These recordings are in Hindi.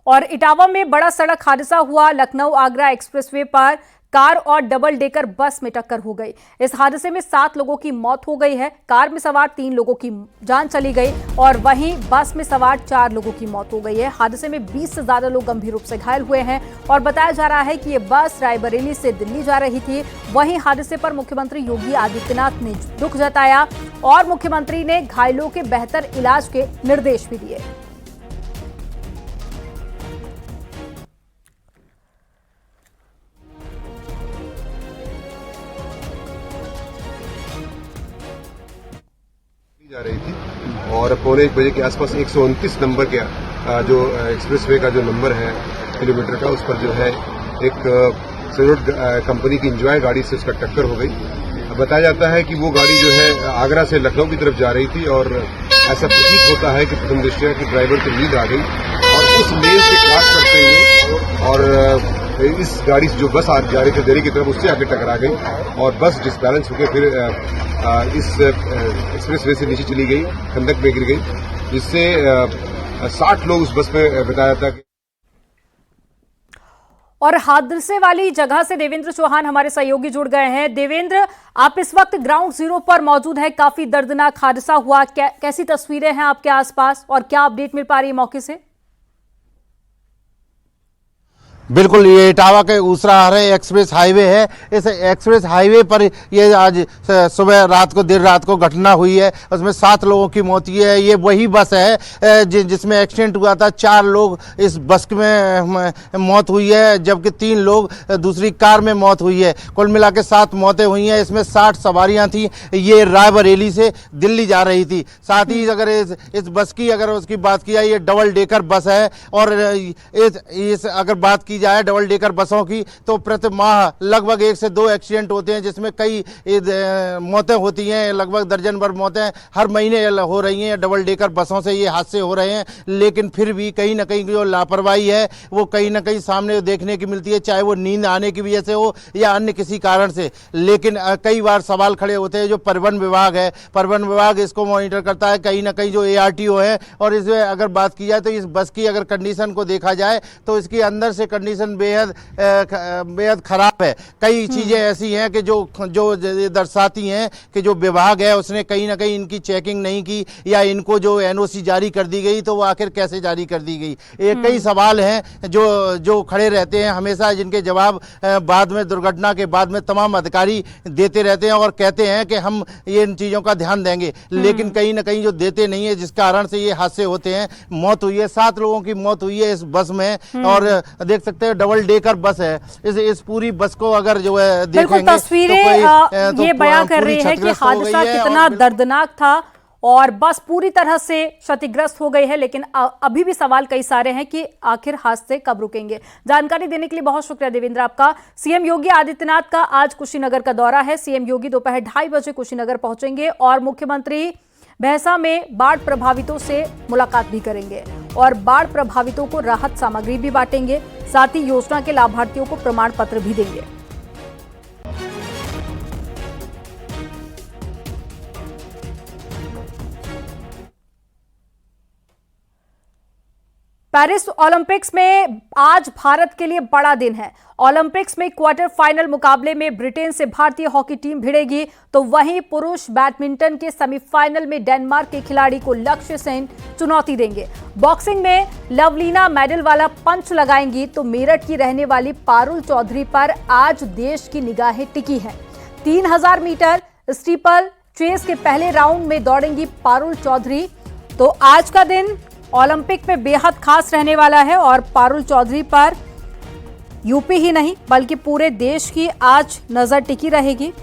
और इटावा में बड़ा सड़क हादसा हुआ। लखनऊ आगरा एक्सप्रेसवे पर कार और डबल डेकर बस में टक्कर हो गई। इस हादसे में 7 लोगों की मौत हो गई है। कार में सवार 3 लोगों की जान चली गई और वहीं बस में सवार 4 लोगों की मौत हो गई है। हादसे में 20 से ज्यादा लोग गंभीर रूप से घायल हुए हैं और बताया जा रहा है कि ये बस रायबरेली से दिल्ली जा रही थी। वहीं हादसे पर मुख्यमंत्री योगी आदित्यनाथ ने दुख जताया और मुख्यमंत्री ने घायलों के बेहतर इलाज के निर्देश भी दिए। जा रही थी और पौने 1 बजे के आसपास 129 नंबर के जो एक्सप्रेसवे का जो नंबर है किलोमीटर का, उस पर जो है एक सरोड कंपनी की इंजॉय गाड़ी से उसका टक्कर हो गई। बताया जाता है कि वो गाड़ी जो है आगरा से लखनऊ की तरफ जा रही थी और ऐसा प्रतीत होता है कि प्रथम दृष्टया कि ड्राइवर को नींद आ गई और उस लेन से क्रॉस करते हुए और इस गाड़ी से जो बस जा रही थी दिल्ली की तरफ, उससे आगे टकरा गई और बस डिसबैलेंस होकर फिर इस एक्सप्रेसवे से नीचे चली गई, खंडक में गिर गई, जिससे 60 लोग उस बस में बताया जाता है। और हादसे वाली जगह से देवेंद्र चौहान हमारे सहयोगी जुड़ गए हैं। देवेंद्र, आप इस वक्त ग्राउंड जीरो पर मौजूद हैं। काफी दर्दनाक हादसा हुआ, कैसी तस्वीरें हैं आपके आसपास और क्या अपडेट मिल पा रही है मौके से? बिल्कुल, ये इटावा के ऊसरा एक्सप्रेस हाईवे है। इस एक्सप्रेस हाईवे पर ये आज सुबह देर रात को घटना हुई है। उसमें 7 लोगों की मौत हुई है। ये वही बस है जिसमें एक्सीडेंट हुआ था। 4 लोग इस बस में मौत हुई है, जबकि 3 लोग दूसरी कार में मौत हुई है। कुल मिला के 7 मौतें हुई हैं। इसमें 60 सवारियां थी। ये रायबरेली से दिल्ली जा रही थी। साथ ही अगर इस बस की उसकी बात की जाए, ये डबल डेकर बस है और इस अगर बात की जाए डबल डेकर बसों की तो प्रति माह लगभग 1 से 2 एक्सीडेंट होते हैं, जिसमें कई मौतें होती हैं। लगभग दर्जन भर मौतें हर महीने हो रही हैं। डबल डेकर बसों से ये हादसे हो रहे हैं, लेकिन फिर भी कहीं ना कहीं जो लापरवाही है वो कहीं ना कहीं सामने देखने की मिलती है, चाहे वो नींद आने की वजह से हो या अन्य किसी कारण से। लेकिन कई बार सवाल खड़े होते हैं, जो परिवहन विभाग है, परिवहन विभाग इसको मॉनिटर करता है। कहीं ना कहीं जो ARTO है, और इसमें अगर बात की जाए तो इस बस की अगर कंडीशन को देखा जाए तो इसकी अंदर से कंडीशन बेहद खराब है। कई चीजें ऐसी हैं कि जो दर्शाती हैं कि जो विभाग है उसने कहीं ना कहीं इनकी चेकिंग नहीं की, या इनको जो NOC जारी कर दी गई तो वो आखिर कैसे जारी कर दी गई। ये कई सवाल हैं जो खड़े रहते हैं हमेशा, जिनके जवाब बाद में, दुर्घटना के बाद में तमाम अधिकारी देते रहते हैं और कहते हैं कि हम ये इन चीजों का ध्यान देंगे, लेकिन कहीं ना कहीं जो देते नहीं है, जिस कारण से ये हादसे होते हैं। मौत हुई है, 7 लोगों की मौत हुई है इस बस में। और देख सकते हैं डबल डेकर बस है। इस पूरी बस को अगर जो है देखेंगे तस्वीरें ये बयां कर रही है कि हादसा कितना दर्दनाक था और बस पूरी तरह से क्षतिग्रस्त हो गई है। लेकिन अभी भी सवाल कई सारे हैं कि आखिर हादसे कब रुकेंगे। जानकारी देने के लिए बहुत शुक्रिया देवेंद्र आपका। सीएम योगी आदित्यनाथ का आज कुशीनगर का दौरा है। सीएम योगी दोपहर 2:30 बजे कुशीनगर पहुंचेंगे और मुख्यमंत्री भैंसा में बाढ़ प्रभावितों से मुलाकात भी करेंगे और बाढ़ प्रभावितों को राहत सामग्री भी बांटेंगे। साथ ही योजना के लाभार्थियों को प्रमाण पत्र भी देंगे। पेरिस ओलंपिक्स में आज भारत के लिए बड़ा दिन है। ओलंपिक्स में क्वार्टर फाइनल मुकाबले में ब्रिटेन से भारतीय हॉकी टीम भिड़ेगी, तो वहीं पुरुष बैडमिंटन के सेमीफाइनल में डेनमार्क के खिलाड़ी को लक्ष्य सेन चुनौती देंगे। बॉक्सिंग में लवलीना मेडल वाला पंच लगाएंगी, तो मेरठ की रहने वाली पारुल चौधरी पर आज देश की निगाहें टिकी हैं। 3000 मीटर स्टीपल चेस के पहले राउंड में दौड़ेंगी पारुल चौधरी। तो आज का दिन ओलंपिक में बेहद खास रहने वाला है और पारुल चौधरी पर यूपी ही नहीं बल्कि पूरे देश की आज नजर टिकी रहेगी।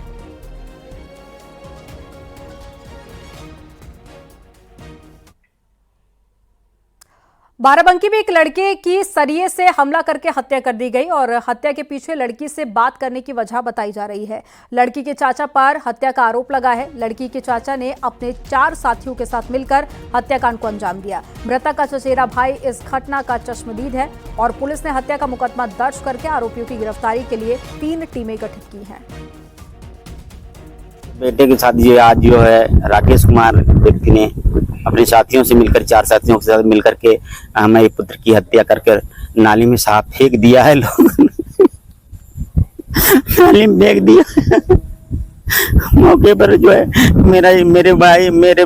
बाराबंकी में एक लड़के की सरिये से हमला करके हत्या कर दी गई और हत्या के पीछे लड़की से बात करने की वजह बताई जा रही है। लड़की के चाचा पर हत्या का आरोप लगा है। लड़की के चाचा ने अपने 4 साथियों के साथ मिलकर हत्याकांड को अंजाम दिया। मृतक का चचेरा भाई इस घटना का चश्मदीद है और पुलिस ने हत्या का मुकदमा दर्ज करके आरोपियों की गिरफ्तारी के लिए 3 टीमें गठित की हैं। बेटे के साथ आज जो है राकेश कुमार व्यक्ति ने अपने साथियों से मिलकर, 4 साथियों के साथ मिलकर के हमारे पुत्र की हत्या कर नाली में साफ फेंक दिया है। लोगों ने नाली में फेंक दिया। मौके पर जो है मेरे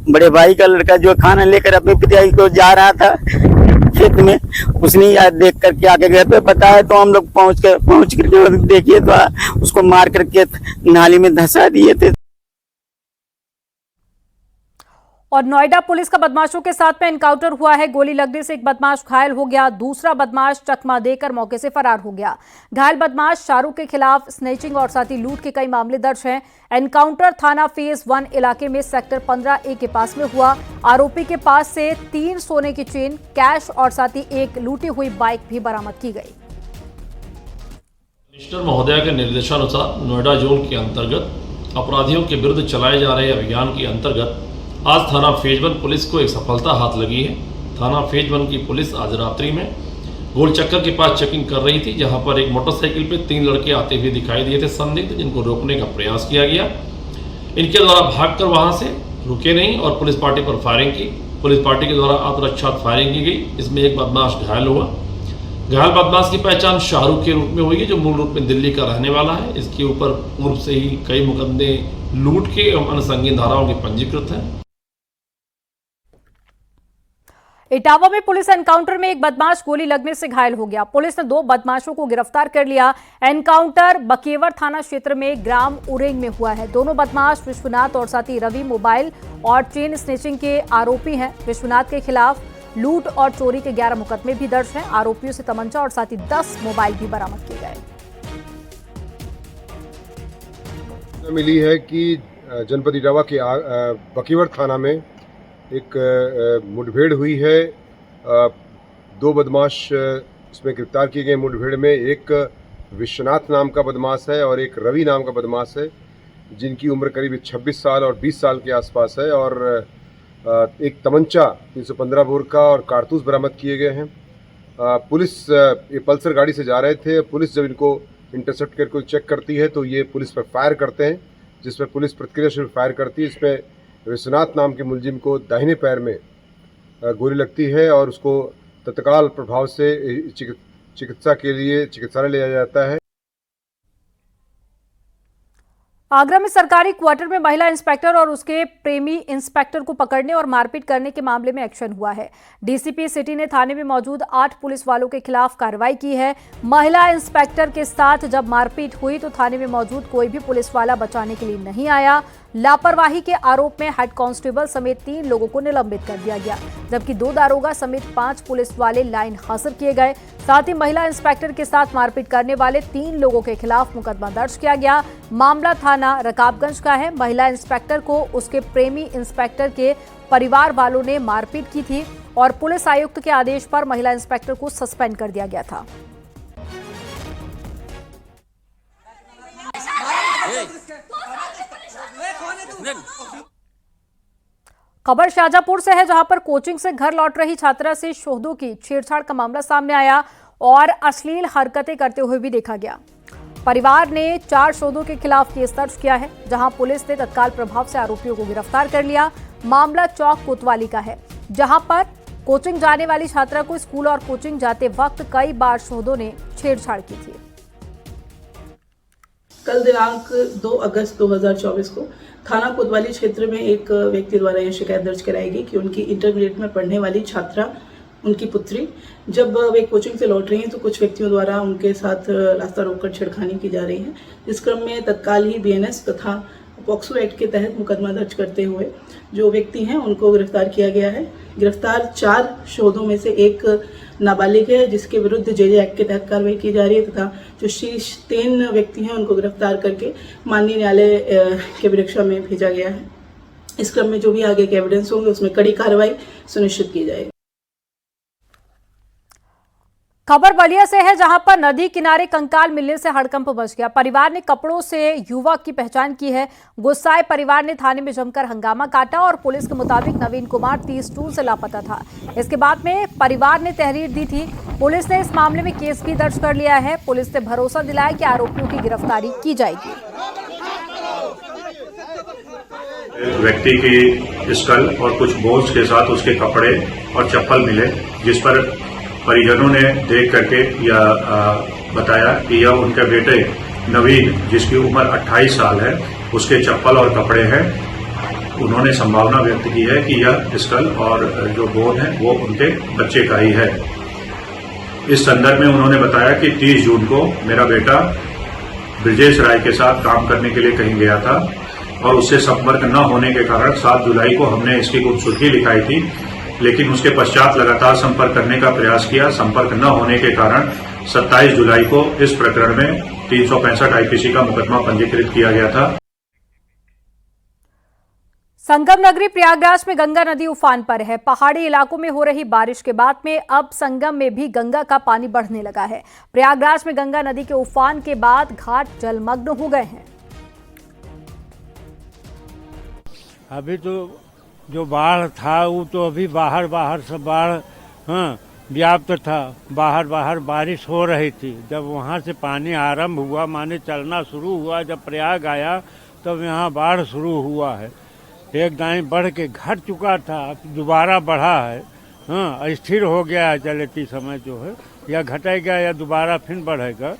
बड़े भाई का लड़का जो खाना लेकर अपने पिताजी को जा रहा था खेत में, उसने यार देख करके आके घर पे बताया, तो हम लोग पहुंच करके देखिए तो उसको मार करके नाली में धंसा दिए थे। और नोएडा पुलिस का बदमाशों के साथ में एनकाउंटर हुआ है। गोली लगने से एक बदमाश घायल हो गया, दूसरा बदमाश चकमा देकर मौके से फरार हो गया। घायल बदमाश शाहरुख के खिलाफ स्नेचिंग और साथ ही लूट के कई मामले दर्ज हैं। एनकाउंटर थाना फेज 1 इलाके में सेक्टर 15A के पास में हुआ। आरोपी के पास से 3 सोने की चेन, कैश और साथ ही एक लूटी हुई बाइक भी बरामद की गई। कमिश्नर महोदय के निर्देशानुसार नोएडा जोन के अंतर्गत अपराधियों के विरुद्ध चलाए जा रहे अभियान के अंतर्गत आज थाना फेज 1 पुलिस को एक सफलता हाथ लगी है। थाना फेज 1 की पुलिस आज रात्रि में गोल चक्कर के पास चेकिंग कर रही थी, जहां पर एक मोटरसाइकिल पे 3 लड़के आते हुए दिखाई दिए थे संदिग्ध, जिनको रोकने का प्रयास किया गया। इनके द्वारा भागकर वहां से रुके नहीं और पुलिस पार्टी पर फायरिंग की। पुलिस पार्टी के द्वारा आत्मरक्षा फायरिंग की गई। इसमें एक बदमाश घायल हुआ। घायल बदमाश की पहचान शाहरुख के रूप में हुई है, जो मूल रूप में दिल्ली का रहने वाला है। इसके ऊपर पूर्व से ही कई मुकदमे लूट के एवं अन्य संगीन धाराओं के पंजीकृत हैं। इटावा में पुलिस एनकाउंटर में एक बदमाश गोली लगने से घायल हो गया। पुलिस ने 2 बदमाशों को गिरफ्तार कर लिया। एनकाउंटर बकेवर थाना क्षेत्र में ग्राम उरेंग में हुआ है। दोनों बदमाश विश्वनाथ और साथी रवि मोबाइल और चेन स्नेचिंग के आरोपी हैं। विश्वनाथ के खिलाफ लूट और चोरी के 11 मुकदमे भी दर्ज हैं। आरोपियों से तमंचा और साथ ही 10 मोबाइल भी बरामद किए गए। मिली है कि जनपद इटावा के बकेवर थाना में एक मुठभेड़ हुई है। 2 बदमाश इसमें गिरफ्तार किए गए। मुठभेड़ में एक विश्वनाथ नाम का बदमाश है और एक रवि नाम का बदमाश है, जिनकी उम्र करीब 26 साल और 20 साल के आसपास है। और एक तमंचा 315 बोर का और कारतूस बरामद किए गए हैं। पुलिस ये पल्सर गाड़ी से जा रहे थे। पुलिस जब इनको इंटरसेप्ट करके चेक करती है तो ये पुलिस पर फायर करते हैं, जिसमें पुलिस प्रतिक्रियाशील फायर करती है। इसमें विश्वनाथ नाम के मुलजिम को दाहिने पैर में गोली लगती है और उसको तत्काल प्रभाव से चिकित्सा के लिए चिकित्सालय ले जाया जाता है। आगरा में सरकारी क्वार्टर में महिला इंस्पेक्टर और उसके प्रेमी इंस्पेक्टर को पकड़ने और मारपीट करने के मामले में एक्शन हुआ है। डीसीपी सिटी ने थाने में मौजूद 8 पुलिस वालों के खिलाफ कार्रवाई की है। महिला इंस्पेक्टर के साथ जब मारपीट हुई तो थाने में मौजूद कोई भी पुलिस वाला बचाने के लिए नहीं आया। लापरवाही के आरोप में हेड कांस्टेबल समेत 3 लोगों को निलंबित कर दिया गया, जबकि 2 दारोगा समेत 5 पुलिस वाले लाइन हाजिर किए गए। साथ ही महिला इंस्पेक्टर के साथ मारपीट करने वाले 3 लोगों के खिलाफ मुकदमा दर्ज किया गया। मामला थाना रकाबगंज का है। महिला इंस्पेक्टर को उसके प्रेमी इंस्पेक्टर के परिवार वालों ने मारपीट की थी और पुलिस आयुक्त के आदेश पर महिला इंस्पेक्टर को सस्पेंड कर दिया गया था। खबर शाहजहांपुर से है, जहां पर कोचिंग से घर लौट रही छात्रा से शोधों की छेड़छाड़ का मामला सामने आया और अश्लील हरकतें करते हुए भी देखा गया। परिवार ने 4 शोधों के खिलाफ केस दर्ज किया है, जहां पुलिस ने तत्काल प्रभाव से आरोपियों को गिरफ्तार कर लिया। मामला चौक कोतवाली का है, जहां पर कोचिंग जाने वाली छात्रा को स्कूल और कोचिंग जाते वक्त कई बार शोधों ने छेड़छाड़ की थी। कल दिनांक 2 अगस्त 2024 को थाना कोतवाली क्षेत्र में एक व्यक्ति द्वारा यह शिकायत दर्ज कराई गई कि उनकी इंटरमीडिएट में पढ़ने वाली छात्रा, उनकी पुत्री, जब वे कोचिंग से लौट रही हैं तो कुछ व्यक्तियों द्वारा उनके साथ रास्ता रोककर छेड़खानी की जा रही है। इस क्रम में तत्काल ही बीएनएस तथा पॉक्सो एक्ट के तहत मुकदमा दर्ज करते हुए जो व्यक्ति हैं उनको गिरफ्तार किया गया है। गिरफ्तार 4 शोधों में से एक नाबालिग है, जिसके विरुद्ध जेजे एक्ट के तहत कार्रवाई की जा रही है, तथा जो शेष 3 व्यक्ति हैं उनको गिरफ्तार करके माननीय न्यायालय के वरीक्षा में भेजा गया है। इस क्रम में जो भी आगे के एविडेंस होंगे उसमें कड़ी कार्रवाई सुनिश्चित की जाएगी। खबर बलिया से है, जहां पर नदी किनारे कंकाल मिलने से हड़कंप मच गया। परिवार ने कपड़ों से युवक की पहचान की है। गुस्साए परिवार ने थाने में जमकर हंगामा काटा और पुलिस के मुताबिक नवीन कुमार 30 जून से लापता था। इसके बाद में परिवार ने तहरीर दी थी। पुलिस ने इस मामले में केस भी दर्ज कर लिया है। पुलिस ने भरोसा दिलाया कि आरोपियों की गिरफ्तारी की जाएगी। व्यक्ति की स्कल और कुछ बोन्स के साथ उसके कपड़े और चप्पल मिले, जिस पर परिजनों ने देख करके यह बताया कि यह उनके बेटे नवीन, जिसकी उम्र 28 साल है, उसके चप्पल और कपड़े हैं। उन्होंने संभावना व्यक्त की है कि यह स्कल और जो बोन है वो उनके बच्चे का ही है। इस संदर्भ में उन्होंने बताया कि 30 जून को मेरा बेटा ब्रजेश राय के साथ काम करने के लिए कहीं गया था और उससे संपर्क न होने के कारण 7 जुलाई को हमने इसकी गुमशुदगी लिखाई थी, लेकिन उसके पश्चात लगातार संपर्क करने का प्रयास किया। संपर्क न होने के कारण 27 जुलाई को इस प्रकरण में 365 आईपीसी का मुकदमा पंजीकृत किया गया था। संगम नगरी प्रयागराज में गंगा नदी उफान पर है। पहाड़ी इलाकों में हो रही बारिश के बाद में अब संगम में भी गंगा का पानी बढ़ने लगा है। प्रयागराज में गंगा नदी के उफान के बाद घाट जलमग्न हो गए हैं। अभी तो जो बाढ़ था वो तो अभी बाहर सब बाढ़ व्याप्त था। बाहर बारिश हो रही थी। जब वहाँ से पानी आरंभ हुआ, माने चलना शुरू हुआ, जब प्रयाग आया तब यहाँ बाढ़ शुरू हुआ है। एक दाएं बढ़ के घट चुका था, दोबारा बढ़ा है। स्थिर हो गया है चलती समय जो है, या घटेगा या दोबारा फिर बढ़ेगा।